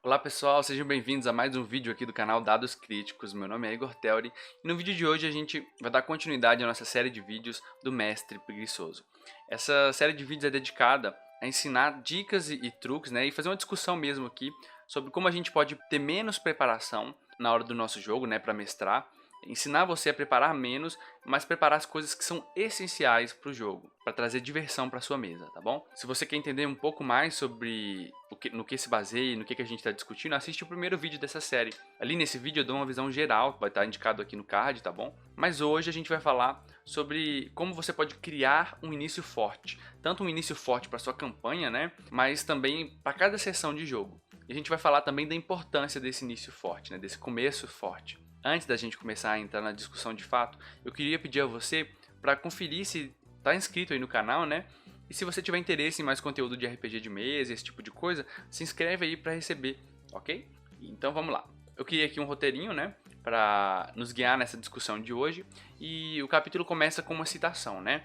Olá pessoal, sejam bem-vindos a mais um vídeo aqui do canal Dados Críticos. Meu nome é Igor Theuri e no vídeo de hoje a gente vai dar continuidade à nossa série de vídeos do Mestre Preguiçoso. Essa série de vídeos é dedicada a ensinar dicas e truques, né, e fazer uma discussão mesmo aqui sobre como a gente pode ter menos preparação na hora do nosso jogo, né, para mestrar. Ensinar você a preparar menos, mas preparar as coisas que são essenciais para o jogo, para trazer diversão para sua mesa, tá bom? Se você quer entender um pouco mais sobre no que se baseia, no que a gente está discutindo, assiste o primeiro vídeo dessa série. Ali nesse vídeo eu dou uma visão geral, vai estar indicado aqui no card, tá bom? Mas hoje a gente vai falar sobre como você pode criar um início forte. Tanto um início forte para sua campanha, né? Mas também para cada sessão de jogo. E a gente vai falar também da importância desse início forte, né? Desse começo forte. Antes da gente começar a entrar na discussão de fato, eu queria pedir a você para conferir se está inscrito aí no canal, né? E se você tiver interesse em mais conteúdo de RPG de mesa, esse tipo de coisa, se inscreve aí para receber, ok? Então vamos lá. Eu criei aqui um roteirinho, né? Para nos guiar nessa discussão de hoje. E o capítulo começa com uma citação, né?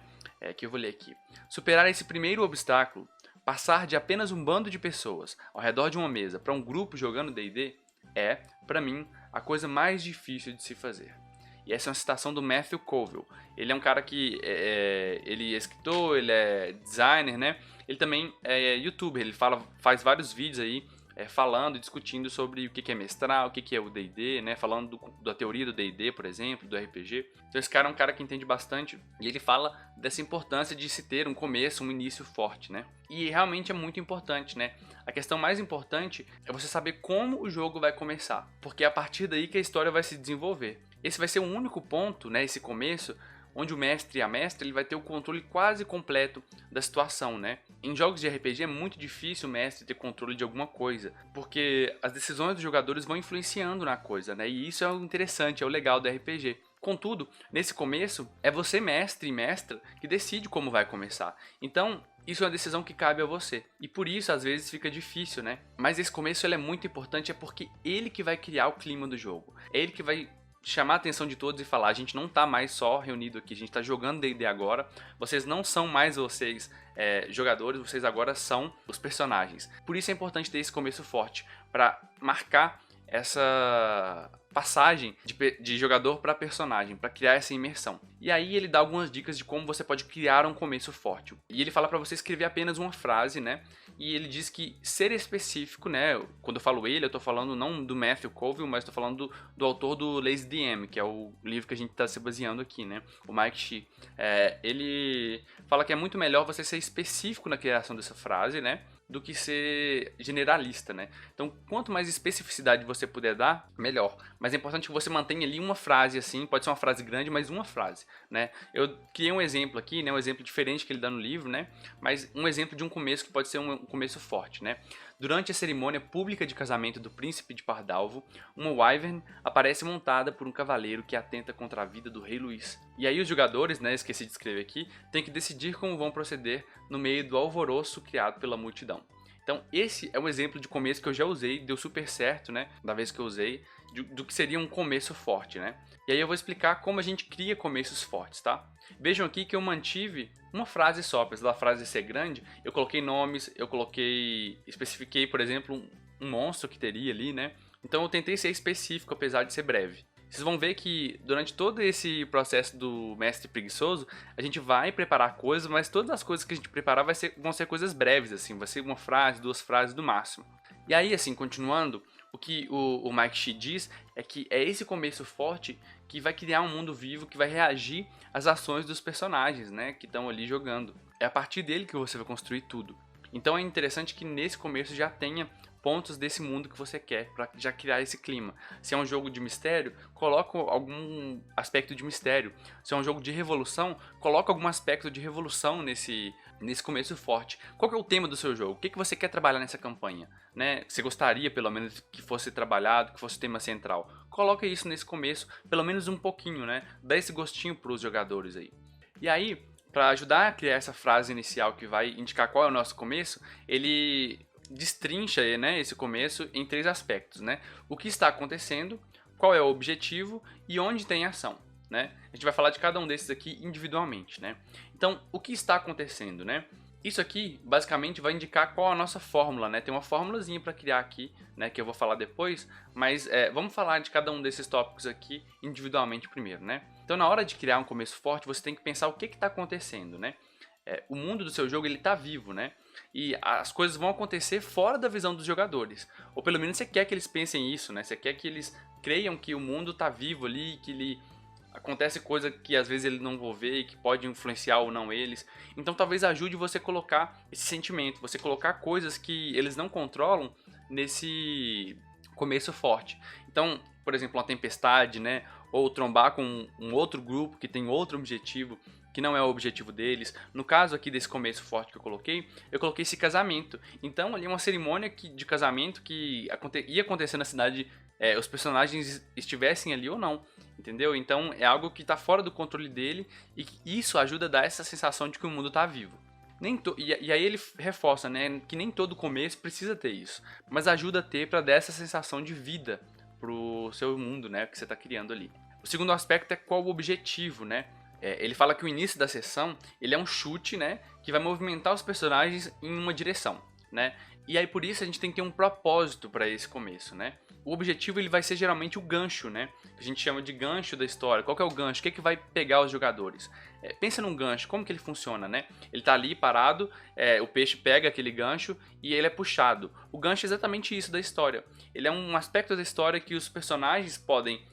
Que eu vou ler aqui. Superar esse primeiro obstáculo, passar de apenas um bando de pessoas ao redor de uma mesa para um grupo jogando D&D é, para mim, a coisa mais difícil de se fazer. E essa é uma citação do Matthew Colville. Ele é um cara que ele é escritor, ele é designer, né? Ele também é youtuber, ele faz vários vídeos aí falando e discutindo sobre o que é mestrar, o que é o D&D, né? Falando da teoria do D&D, por exemplo, do RPG. Então esse cara é um cara que entende bastante e ele fala dessa importância de se ter um começo, um início forte, né? E realmente é muito importante, né? A questão mais importante é você saber como o jogo vai começar, porque é a partir daí que a história vai se desenvolver. Esse vai ser o único ponto, né? Esse começo, onde o mestre e a mestra ele vai ter o controle quase completo da situação, né? Em jogos de RPG é muito difícil o mestre ter controle de alguma coisa, porque as decisões dos jogadores vão influenciando na coisa, né? E isso é o interessante, é o legal do RPG. Contudo, nesse começo, é você mestre e mestra que decide como vai começar. Então, isso é uma decisão que cabe a você. E por isso, às vezes, fica difícil, né? Mas esse começo ele é muito importante, é porque ele que vai criar o clima do jogo. É ele que vai chamar a atenção de todos e falar, a gente não tá mais só reunido aqui, a gente tá jogando D&D agora, vocês não são mais vocês jogadores, vocês agora são os personagens. Por isso é importante ter esse começo forte, para marcar essa passagem de jogador para personagem, para criar essa imersão. E aí ele dá algumas dicas de como você pode criar um começo forte. E ele fala para você escrever apenas uma frase, né? E ele diz que ser específico, né? Quando eu falo ele, eu tô falando não do Matthew Colville, mas tô falando do autor do Lazy DM, que é o livro que a gente tá se baseando aqui, né? O Mike Shea. Ele fala que é muito melhor você ser específico na criação dessa frase, né? Do que ser generalista, né? Então, quanto mais especificidade você puder dar, melhor. Mas é importante que você mantenha ali uma frase assim, pode ser uma frase grande, mas uma frase, né? Eu criei um exemplo aqui, né? Um exemplo diferente que ele dá no livro, né? Mas um exemplo de um começo que pode ser um começo forte, né? Durante a cerimônia pública de casamento do príncipe de Pardalvo, uma wyvern aparece montada por um cavaleiro que atenta contra a vida do rei Luís. E aí os jogadores, né, esqueci de escrever aqui, têm que decidir como vão proceder no meio do alvoroço criado pela multidão. Então esse é um exemplo de começo que eu já usei, deu super certo, né, da vez que eu usei, do que seria um começo forte, né. E aí eu vou explicar como a gente cria começos fortes, tá? Vejam aqui que eu mantive uma frase só, apesar da frase ser grande, eu coloquei nomes, especifiquei, por exemplo, um monstro que teria ali, né? Então eu tentei ser específico, apesar de ser breve. Vocês vão ver que durante todo esse processo do mestre preguiçoso, a gente vai preparar coisas, mas todas as coisas que a gente preparar vão ser coisas breves, assim, vai ser uma frase, duas frases no máximo. E aí, assim, continuando, o que o Mike Shea diz é que é esse começo forte que vai criar um mundo vivo, que vai reagir às ações dos personagens, né, que estão ali jogando. É a partir dele que você vai construir tudo. Então é interessante que nesse começo já tenha pontos desse mundo que você quer, para já criar esse clima. Se é um jogo de mistério, coloca algum aspecto de mistério. Se é um jogo de revolução, coloca algum aspecto de revolução nesse começo forte. Qual que é o tema do seu jogo? O que você quer trabalhar nessa campanha? Né? Você gostaria, pelo menos, que fosse trabalhado, que fosse o tema central. Coloca isso nesse começo, pelo menos um pouquinho, né? Dá esse gostinho para os jogadores aí. E aí, para ajudar a criar essa frase inicial que vai indicar qual é o nosso começo, ele destrincha, né, esse começo em três aspectos, né? O que está acontecendo, qual é o objetivo e onde tem ação, né? A gente vai falar de cada um desses aqui individualmente, né? Então, o que está acontecendo, né? Isso aqui, basicamente, vai indicar qual a nossa fórmula, né? Tem uma fórmulazinha para criar aqui, né? Que eu vou falar depois, mas vamos falar de cada um desses tópicos aqui individualmente primeiro, né? Então, na hora de criar um começo forte, você tem que pensar o que está acontecendo, né? O mundo do seu jogo, ele tá vivo, né? E as coisas vão acontecer fora da visão dos jogadores. Ou pelo menos você quer que eles pensem isso, né? Você quer que eles creiam que o mundo tá vivo ali, que ele acontece coisa que às vezes ele não vão ver e que pode influenciar ou não eles. Então talvez ajude você a colocar esse sentimento, você colocar coisas que eles não controlam nesse começo forte. Então, por exemplo, uma tempestade, né? Ou trombar com um outro grupo que tem outro objetivo que não é o objetivo deles. No caso aqui desse começo forte que eu coloquei esse casamento. Então ali é uma cerimônia de casamento que ia acontecer na cidade, os personagens estivessem ali ou não, entendeu? Então é algo que está fora do controle dele e isso ajuda a dar essa sensação de que o mundo está vivo. E aí ele reforça, né, que nem todo começo precisa ter isso, mas ajuda a ter para dar essa sensação de vida pro seu mundo, né, que você está criando ali. O segundo aspecto é qual o objetivo, né? Ele fala que o início da sessão ele é um chute, né, que vai movimentar os personagens em uma direção, né? E aí por isso a gente tem que ter um propósito para esse começo, né? O objetivo ele vai ser geralmente o gancho, né? Que a gente chama de gancho da história. Qual que é o gancho? O que é que vai pegar os jogadores? Pensa num gancho, como que ele funciona, né? Ele tá ali parado, o peixe pega aquele gancho e ele é puxado. O gancho é exatamente isso da história. Ele é um aspecto da história que os personagens podem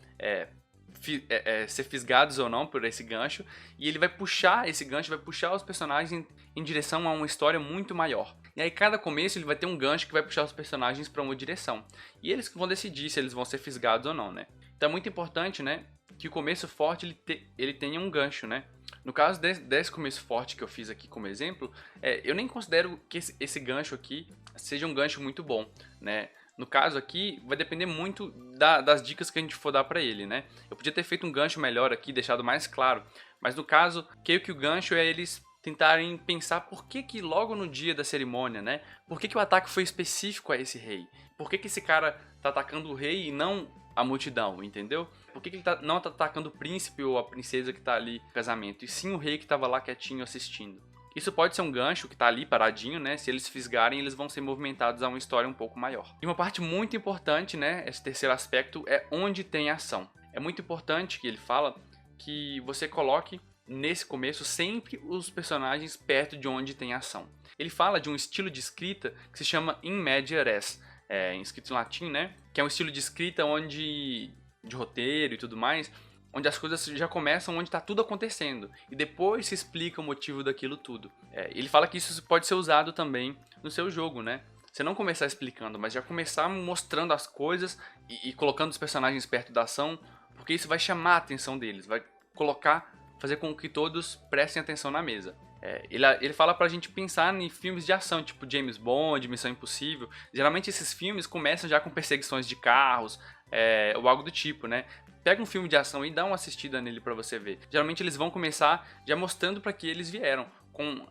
ser fisgados ou não por esse gancho, e ele vai puxar esse gancho, vai puxar os personagens em direção a uma história muito maior. E aí cada começo ele vai ter um gancho que vai puxar os personagens para uma direção. E eles que vão decidir se eles vão ser fisgados ou não, né? Então é muito importante, né, que o começo forte ele tenha um gancho, né? No caso desse começo forte que eu fiz aqui como exemplo, eu nem considero que esse gancho aqui seja um gancho muito bom, né? No caso aqui, vai depender muito das dicas que a gente for dar pra ele, né? Eu podia ter feito um gancho melhor aqui, deixado mais claro, mas no caso, creio que o gancho é eles tentarem pensar por que logo no dia da cerimônia, né? Por que o ataque foi específico a esse rei? Por que esse cara tá atacando o rei e não a multidão, entendeu? Por que ele não tá atacando o príncipe ou a princesa que tá ali no casamento, e sim o rei que tava lá quietinho assistindo? Isso pode ser um gancho que tá ali paradinho, né? Se eles fisgarem, eles vão ser movimentados a uma história um pouco maior. E uma parte muito importante, né? Esse terceiro aspecto é onde tem ação. É muito importante que ele fala que você coloque nesse começo sempre os personagens perto de onde tem ação. Ele fala de um estilo de escrita que se chama in media res, escrito em latim, né? Que é um estilo de escrita onde de roteiro e tudo mais, onde as coisas já começam onde está tudo acontecendo e depois se explica o motivo daquilo tudo. Ele fala que isso pode ser usado também no seu jogo, né? Você não começar explicando, mas já começar mostrando as coisas e colocando os personagens perto da ação, porque isso vai chamar a atenção deles, vai fazer com que todos prestem atenção na mesa. Ele fala pra gente pensar em filmes de ação, tipo James Bond, Missão Impossível. Geralmente esses filmes começam já com perseguições de carros, ou algo do tipo, né? Pega um filme de ação e dá uma assistida nele pra você ver. Geralmente eles vão começar já mostrando pra que eles vieram, com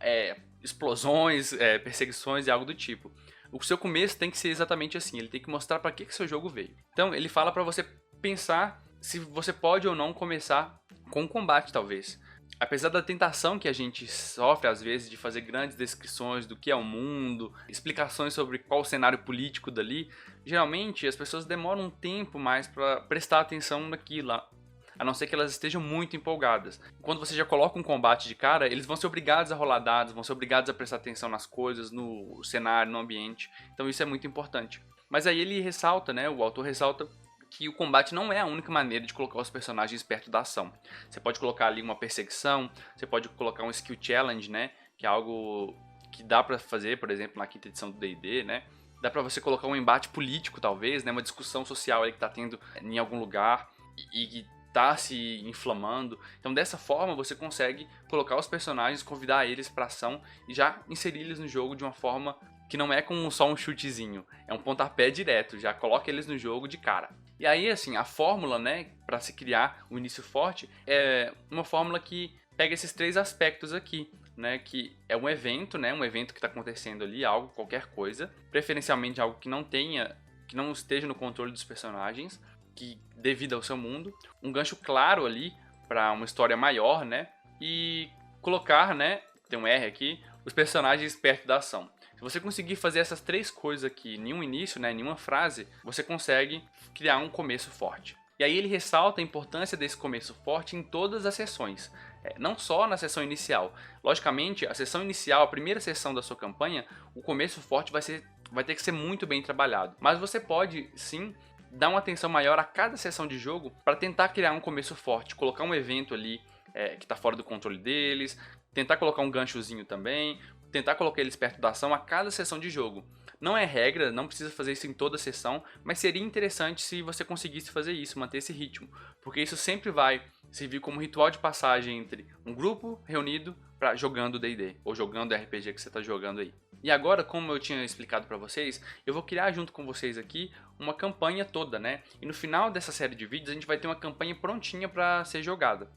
explosões, perseguições e algo do tipo. O seu começo tem que ser exatamente assim, ele tem que mostrar pra que seu jogo veio. Então ele fala pra você pensar se você pode ou não começar com um combate, talvez. Apesar da tentação que a gente sofre às vezes de fazer grandes descrições do que é o mundo, explicações sobre qual o cenário político dali, geralmente as pessoas demoram um tempo mais para prestar atenção naquilo, a não ser que elas estejam muito empolgadas. Quando você já coloca um combate de cara, eles vão ser obrigados a rolar dados, vão ser obrigados a prestar atenção nas coisas, no cenário, no ambiente. Então isso é muito importante. Mas aí ele ressalta, né, o autor ressalta que o combate não é a única maneira de colocar os personagens perto da ação. Você pode colocar ali uma perseguição, você pode colocar um skill challenge, né, que é algo que dá pra fazer, por exemplo, na quinta edição do D&D, né. Dá pra você colocar um embate político, talvez, né, uma discussão social aí que tá tendo em algum lugar e que tá se inflamando. Então dessa forma você consegue colocar os personagens, convidar eles pra ação e já inserir eles no jogo de uma forma que não é com só um chutezinho, é um pontapé direto, já coloca eles no jogo de cara. E aí, assim, a fórmula, né, para se criar um início forte é uma fórmula que pega esses três aspectos aqui, né, que é um evento, né, um evento que está acontecendo ali, algo, qualquer coisa, preferencialmente algo que não esteja no controle dos personagens, que devido ao seu mundo, um gancho claro ali para uma história maior, né, e colocar, né, tem um R aqui, os personagens perto da ação. Se você conseguir fazer essas 3 coisas aqui em um início, né, em uma frase, você consegue criar um começo forte. E aí ele ressalta a importância desse começo forte em todas as sessões, não só na sessão inicial. Logicamente, a sessão inicial, a primeira sessão da sua campanha, o começo forte vai ter que ser muito bem trabalhado. Mas você pode, sim, dar uma atenção maior a cada sessão de jogo para tentar criar um começo forte, colocar um evento ali que está fora do controle deles, tentar colocar um ganchozinho também, tentar colocar eles perto da ação a cada sessão de jogo. Não é regra, não precisa fazer isso em toda sessão, mas seria interessante se você conseguisse fazer isso, manter esse ritmo, porque isso sempre vai servir como ritual de passagem entre um grupo reunido para jogando D&D ou jogando RPG que você está jogando aí. E agora, como eu tinha explicado para vocês, eu vou criar junto com vocês aqui uma campanha toda, né? E no final dessa série de vídeos a gente vai ter uma campanha prontinha para ser jogada.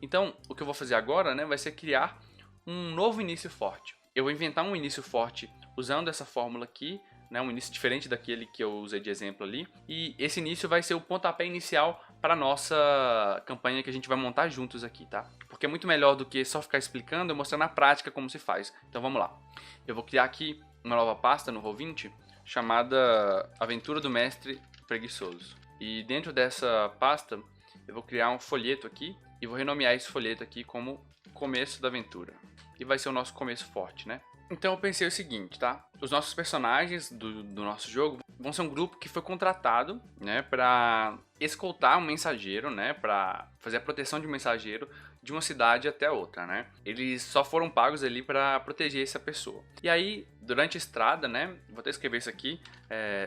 Então, o que eu vou fazer agora, né, vai ser criar um novo início forte. Eu vou inventar um início forte usando essa fórmula aqui, né, um início diferente daquele que eu usei de exemplo ali. E esse início vai ser o pontapé inicial para a nossa campanha que a gente vai montar juntos aqui, tá? Porque é muito melhor do que só ficar explicando, eu mostrar na prática como se faz. Então vamos lá. Eu vou criar aqui uma nova pasta no Roll20 chamada Aventura do Mestre Preguiçoso. E dentro dessa pasta eu vou criar um folheto aqui e vou renomear esse folheto aqui como Começo da Aventura. E vai ser o nosso começo forte, né? Então eu pensei o seguinte, tá? Os nossos personagens do nosso jogo vão ser um grupo que foi contratado, né, para escoltar um mensageiro, né, para fazer a proteção de um mensageiro de uma cidade até outra, né? Eles só foram pagos ali para proteger essa pessoa. E aí, durante a estrada, né, vou até escrever isso aqui,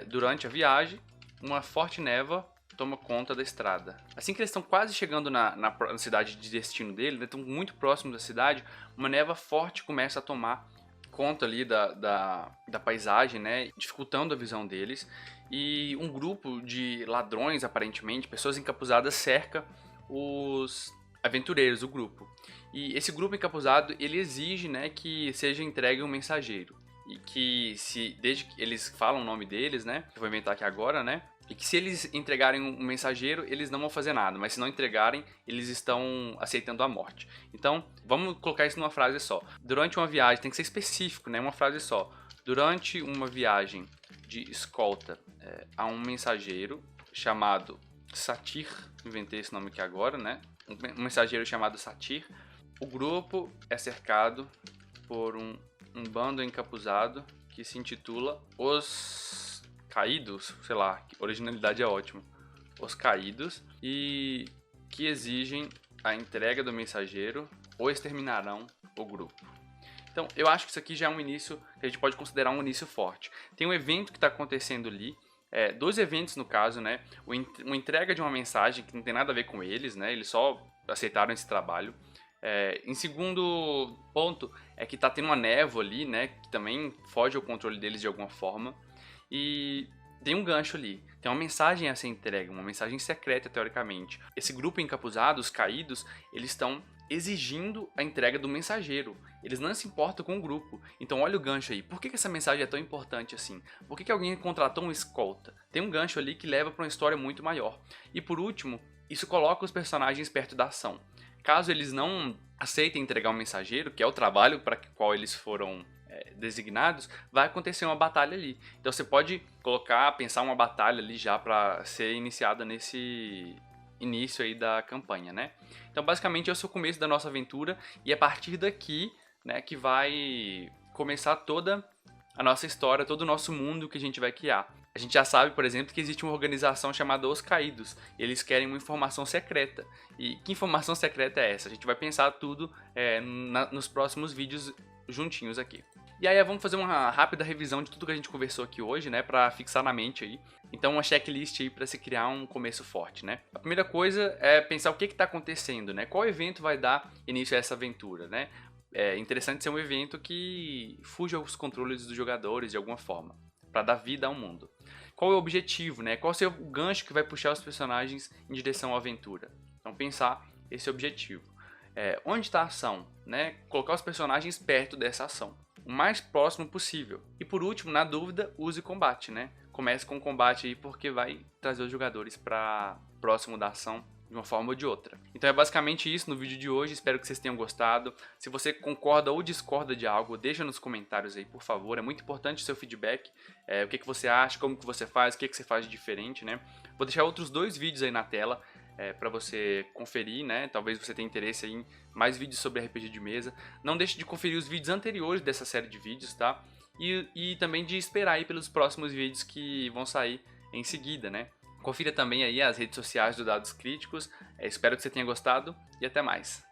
durante a viagem, uma forte névoa toma conta da estrada. Assim que eles estão quase chegando na cidade de destino dele, né, estão muito próximos da cidade, uma névoa forte começa a tomar conta ali da paisagem, né, dificultando a visão deles, e um grupo de ladrões, aparentemente, pessoas encapuzadas, cerca os aventureiros, o grupo. E esse grupo encapuzado, ele exige, né, que seja entregue um mensageiro. E que desde que eles falam o nome deles, né, que eu vou inventar aqui agora, né, e que se eles entregarem um mensageiro, eles não vão fazer nada, mas se não entregarem, eles estão aceitando a morte. Então, vamos colocar isso numa frase só. Durante uma viagem, tem que ser específico, né, uma frase só. Durante uma viagem de escolta a um mensageiro chamado Satyr, inventei esse nome aqui agora, né, um mensageiro chamado Satyr, o grupo é cercado por um bando encapuzado que se intitula Os Caídos, sei lá, originalidade é ótima, Os Caídos, e que exigem a entrega do mensageiro ou exterminarão o grupo. Então, eu acho que isso aqui já é um início que a gente pode considerar um início forte. Tem um evento que está acontecendo ali, 2 eventos no caso, né? Uma entrega de uma mensagem que não tem nada a ver com eles, né? Eles só aceitaram esse trabalho. Em segundo ponto, é que tá tendo uma névoa ali, né? Que também foge ao controle deles de alguma forma. E tem um gancho ali, tem uma mensagem a ser entregue, uma mensagem secreta teoricamente. Esse grupo encapuzado, os caídos, eles estão exigindo a entrega do mensageiro. Eles não se importam com o grupo. Então olha o gancho aí. Por que essa mensagem é tão importante assim? Por que alguém contratou um escolta? Tem um gancho ali que leva para uma história muito maior. E por último, isso coloca os personagens perto da ação. Caso eles não aceitem entregar um mensageiro, que é o trabalho para o qual eles foram designados, vai acontecer uma batalha ali. Então você pode pensar uma batalha ali já para ser iniciada nesse início aí da campanha, né? Então basicamente esse é o começo da nossa aventura e é a partir daqui, né, que vai começar toda a nossa história, todo o nosso mundo que a gente vai criar. A gente já sabe, por exemplo, que existe uma organização chamada Os Caídos. Eles querem uma informação secreta. E que informação secreta é essa? A gente vai pensar tudo nos próximos vídeos juntinhos aqui. E aí vamos fazer uma rápida revisão de tudo que a gente conversou aqui hoje, né, para fixar na mente aí. Então uma checklist aí para se criar um começo forte, né? A primeira coisa é pensar o que está acontecendo, né? Qual evento vai dar início a essa aventura, né? É interessante ser um evento que fuja aos controles dos jogadores de alguma forma, para dar vida ao mundo. Qual é o objetivo, né? Qual é o gancho que vai puxar os personagens em direção à aventura? Então pensar esse objetivo. Onde está a ação, né? Colocar os personagens perto dessa ação, o mais próximo possível. E por último, na dúvida, use combate, né? Comece com o combate aí porque vai trazer os jogadores para próximo da ação de uma forma ou de outra. Então é basicamente isso no vídeo de hoje, espero que vocês tenham gostado. Se você concorda ou discorda de algo, deixa nos comentários aí, por favor, é muito importante o seu feedback, o que você acha, como que você faz, o que você faz de diferente, né? Vou deixar outros 2 vídeos aí na tela, para você conferir, né? Talvez você tenha interesse aí em mais vídeos sobre RPG de mesa. Não deixe de conferir os vídeos anteriores dessa série de vídeos, tá? E também de esperar aí pelos próximos vídeos que vão sair em seguida, né? Confira também aí as redes sociais do Dados Críticos. Espero que você tenha gostado e até mais.